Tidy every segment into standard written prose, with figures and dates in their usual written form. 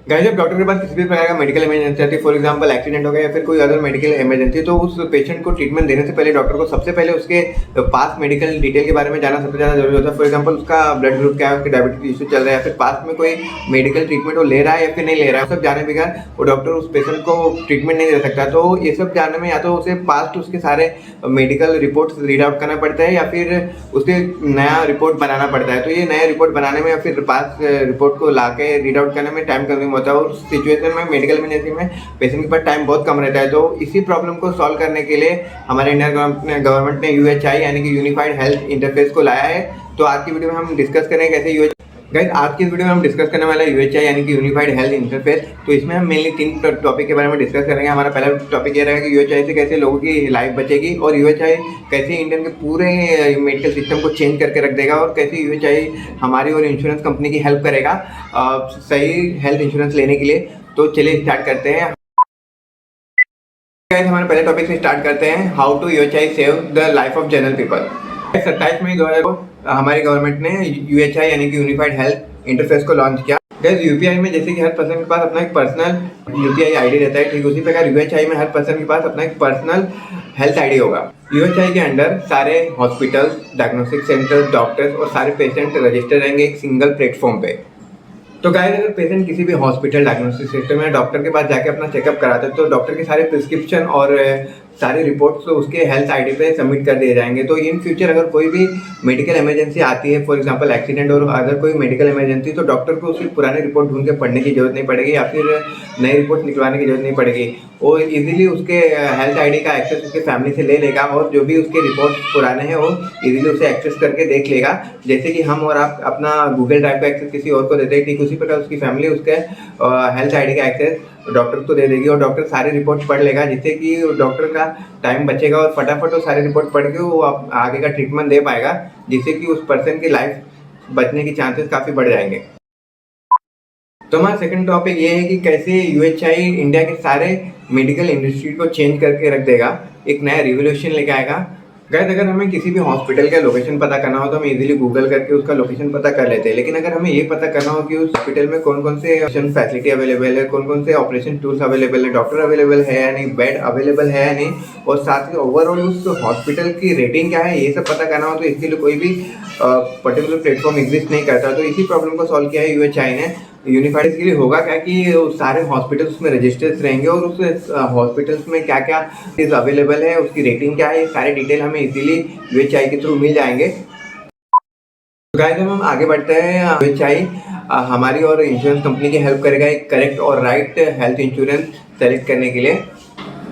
Guys जब doctor के पास किसी भी प्रकार का मेडिकल इमरजेंसी आती है, फॉर एग्जांपल एक्सीडेंट हो गया या फिर कोई अदर मेडिकल इमरजेंसी, तो उस पेशेंट को ट्रीटमेंट देने से पहले डॉक्टर को सबसे पहले उसके पास मेडिकल डिटेल के बारे में जानना सबसे ज़्यादा जरूरी होता है। फॉर एग्जांपल उसका ब्लड ग्रुप क्या है, उसके डायबिटीज इशू चल रहा है या फिर पास में कोई मेडिकल ट्रीटमेंट वो ले रहा है या फिर नहीं ले रहा है, सब जानने बगैर वो डॉक्टर उस पेशेंट को ट्रीटमेंट नहीं दे सकता। तो ये सब जानने में या तो उसे पास्ट उसके सारे मेडिकल रिपोर्ट्स रीड आउट करना पड़ता है या फिर उसे नया रिपोर्ट बनाना पड़ता है। तो ये नया रिपोर्ट बनाने में या फिर पास रिपोर्ट को ला के रीड आउट करने में टाइम कंज्यूम होता है और सिचुएशन में मेडिकल इमरजेंसी में पेशेंट के पास टाइम बहुत कम रहता है। तो इसी प्रॉब्लम को सॉल्व करने के लिए हमारे इंडियन गवर्नमेंट ने यूएचआई यानी कि यूनिफाइड हेल्थ इंटरफेस को लाया है। तो आज की वीडियो में हम डिस्कस करेंगे कैसे गाइस आज की वीडियो में हम डिस्कस करने वाला है यूएचआई यानी कि यूनिफाइड हेल्थ इंटरफेस। तो इसमें हम मेनली 3 टॉपिक के बारे में डिस्कस करेंगे। हमारा पहला टॉपिक ये रहेगा कि यूएचआई से कैसे लोगों की लाइफ बचेगी और यूएचआई कैसे इंडियन के पूरे मेडिकल सिस्टम को चेंज करके रख देगा और कैसे यूएचआई हमारी और इंश्योरेंस कंपनी की हेल्प करेगा सही हेल्थ इंश्योरेंस लेने के लिए। तो चलिए स्टार्ट करते हैं। हमारे पहले टॉपिक से स्टार्ट करते हैं, how to UHI save the life of general people. 27 मई 2000 को हमारी गवर्नमेंट ने यूएचआई यानी कि यूनिफाइड हेल्थ इंटरफेस को लॉन्च किया। गैस यूपीआई में जैसे कि हर पर्सन के पास अपना एक पर्सनल यूपीआई आईडी रहता है, ठीक उसी प्रकार यूएचआई में हर पर्सन के पास अपना एक पर्सनल हेल्थ आईडी होगा। यूएचआई के अंडर सारे हॉस्पिटल्स, डायग्नोस्टिक सेंटर, डॉक्टर्स और सारे पेशेंट रजिस्टर रहेंगे एक सिंगल प्लेटफॉर्म पे। तो गाइस अगर पेशेंट किसी भी हॉस्पिटल, डायग्नोस्टिक सिस्टम में डॉक्टर के पास जाके अपना चेकअप कराते हैं तो डॉक्टर के सारे प्रिस्क्रिप्शन और सारी रिपोर्ट्स तो उसके हेल्थ आईडी पे सबमिट कर दिए जाएंगे। तो इन फ्यूचर अगर कोई भी मेडिकल इमरजेंसी आती है, फॉर एग्जांपल एक्सीडेंट और अगर कोई मेडिकल इमरजेंसी, तो डॉक्टर को उसकी पुरानी रिपोर्ट ढूंढ के पढ़ने की जरूरत नहीं पड़ेगी या फिर नई रिपोर्ट निकलवाने की जरूरत नहीं पड़ेगी। वो इजीली उसके हेल्थ आईडी का एक्सेस उसके फैमिली से ले लेगा और जो भी उसके रिपोर्ट पुराने हैं वो इजीली उसे एक्सेस करके देख लेगा। जैसे कि हम और आप अपना गूगल ड्राइव का एक्सेस किसी और को देते हैं, ठीक उसी प्रकार उसकी फैमिली उसके हेल्थ आईडी का एक्सेस डॉक्टर को दे देगी और डॉक्टर सारे रिपोर्ट पढ़ लेगा, जिससे कि डॉक्टर का टाइम बचेगा और फटाफट वो सारे रिपोर्ट पढ़ के वो आगे का ट्रीटमेंट दे पाएगा, जिससे कि उस पर्सन की लाइफ बचने की चांसेस काफ़ी बढ़ जाएंगे। तो हमारा सेकंड टॉपिक ये है कि कैसे यूएचआई इंडिया के सारे मेडिकल इंडस्ट्री को चेंज करके रख देगा, एक नया रिवोल्यूशन लेके आएगा। गाइस अगर हमें किसी भी हॉस्पिटल का लोकेशन पता करना हो तो हम इजीली गूगल करके उसका लोकेशन पता कर लेते हैं, लेकिन अगर हमें ये पता करना हो कि उस हॉस्पिटल में कौन कौन से फैसिलिटी अवेलेबल है, कौन कौन से ऑपरेशन टूल्स अवेलेबल है, डॉक्टर अवेलेबल है या नहीं, बेड अवेलेबल है या नहीं, और साथ ही ओवरऑल उस हॉस्पिटल की रेटिंग क्या है, ये सब पता करना हो तो इसके लिए कोई भी पर्टिकुलर प्लेटफॉर्म एग्जिस्ट नहीं करता। तो इसी प्रॉब्लम को सॉल्व किया है यूएचआई ने। यूनिफाइड के लिए होगा क्या कि सारे हॉस्पिटल्स में रजिस्टर्स रहेंगे और उस हॉस्पिटल्स में क्या क्या चीज़ अवेलेबल है, उसकी रेटिंग क्या है, ये सारे डिटेल हमें इजीली यूएचआई के थ्रू मिल जाएंगे। तो गाइस हम आगे बढ़ते हैं। यूएचआई हमारी और इंश्योरेंस कंपनी की हेल्प करेगा एक करेक्ट और राइट हेल्थ इंश्योरेंस सेलेक्ट करने के लिए।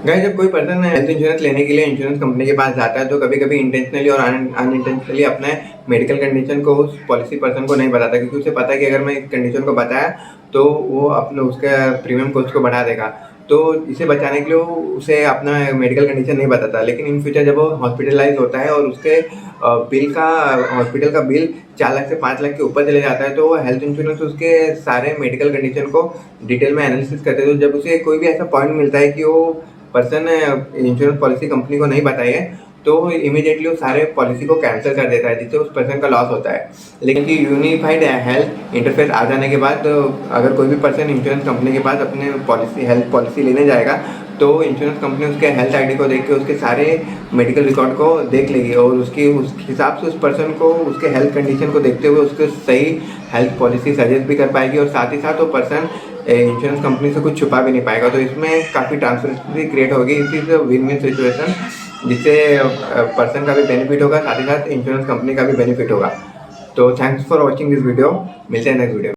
गाइस जब कोई पर्सन हेल्थ इंश्योरेंस लेने के लिए इंश्योरेंस कंपनी के पास जाता है तो कभी कभी इंटेंशनली और अनइंटेंशनली अपने मेडिकल कंडीशन को उस पॉलिसी पर्सन को नहीं बताता, क्योंकि उसे पता है कि अगर मैं इस कंडीशन को बताया तो वो अपने उसके प्रीमियम कॉस्ट को बढ़ा देगा। तो इसे बचाने के लिए वो उसे अपना मेडिकल कंडीशन नहीं बताता। लेकिन इन फ्यूचर जब वो हॉस्पिटलाइज होता है और उसके हॉस्पिटल का बिल 4 लाख से 5 लाख के ऊपर चले जाता है तो वो हेल्थ इंश्योरेंस उसके सारे मेडिकल कंडीशन को डिटेल में एनालिसिस करते हैं। तो जब उसे कोई भी ऐसा पॉइंट मिलता है कि वो पर्सन इंश्योरेंस पॉलिसी कंपनी को नहीं बताई है तो इमीडिएटली वो सारे पॉलिसी को कैंसिल कर देता है, जिससे उस पर्सन का लॉस होता है। लेकिन कि यूनिफाइड हेल्थ इंटरफेस आ जाने के बाद अगर कोई भी पर्सन इंश्योरेंस कंपनी के पास अपने हेल्थ पॉलिसी लेने जाएगा तो इंश्योरेंस कंपनी उसके हेल्थ आईडी को देख के उसके सारे मेडिकल रिकॉर्ड को देख लेगी और उस हिसाब से उस पर्सन को उसके हेल्थ कंडीशन को देखते हुए उसको सही हेल्थ पॉलिसी सजेस्ट भी कर पाएगी और साथ ही साथ वो पर्सन इंश्योरेंस कंपनी से कुछ छुपा भी नहीं पाएगा। तो इसमें काफ़ी ट्रांसपेरेंसी क्रिएट होगी। इस इज विन विन सिचुएशन, जिससे पर्सन का भी बेनिफिट होगा, साथ ही साथ इंश्योरेंस कंपनी का भी बेनिफिट होगा। तो thanks for watching this video, मिलते हैं नेक्स्ट वीडियो।